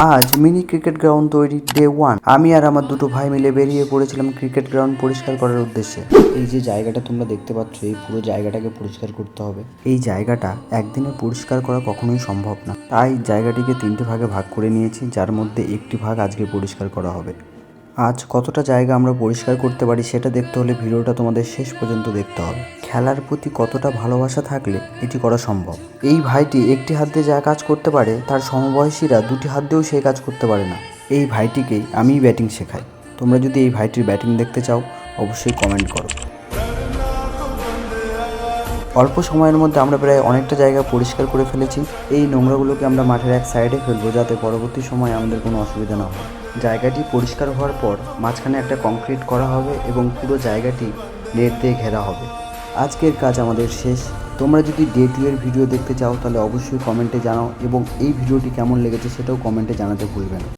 আজ mini cricket ground তৈরির day 1। আমি আর আমার দুটো ভাই মিলে বেরিয়ে পড়েছিলাম ক্রিকেট গ্রাউন্ড পরিষ্কার করার উদ্দেশ্যে। এই যে জায়গাটা তোমরা দেখতে পাচ্ছ, এই পুরো জায়গাটাকে পরিষ্কার করতে হবে। এই জায়গাটা একদিনে পরিষ্কার করা কখনোই সম্ভব না, তাই জায়গাটিকে 3টে ভাগে ভাগ করে নিয়েছি, যার মধ্যে একটি ভাগ আজকে পরিষ্কার করা হবে। আজ কতটা জায়গা আমরা পরিষ্কার করতে পারি সেটা দেখতে হলে ভিডিওটা তোমাদের শেষ পর্যন্ত দেখতে হবে। খেলার প্রতি কতটা ভালোবাসা থাকলে এটি করা সম্ভব। এই ভাইটি একটি হাত দিয়ে যা কাজ করতে পারে, তার সমবয়সীরা দুটি হাত দিয়েও সেই কাজ করতে পারে না। এই ভাইটিকেই আমিই ব্যাটিং শেখাই। তোমরা যদি এই ভাইটির ব্যাটিং দেখতে চাও অবশ্যই কমেন্ট করো। অল্প সময়ের মধ্যে আমরা প্রায় অনেকটা জায়গা পরিষ্কার করে ফেলেছি। এই নোংরাগুলোকে আমরা মাঠের এক সাইডে ফেলবো, যাতে পরবর্তী সময়ে আমাদের কোনো অসুবিধা না হয়। জায়গাটি পরিষ্কার হওয়ার পর মাঝখানে একটা কংক্রিট করা হবে এবং পুরো জায়গাটি নেট দিয়ে ঘেরা হবে। আজকের কাজ আমাদের শেষ। তোমরা যদি ডে 2 এর ভিডিও দেখতে চাও তাহলে অবশ্যই কমেন্টে জানাও, এবং এই ভিডিওটি কেমন লেগেছে সেটাও কমেন্টে জানাতে ভুলবে না।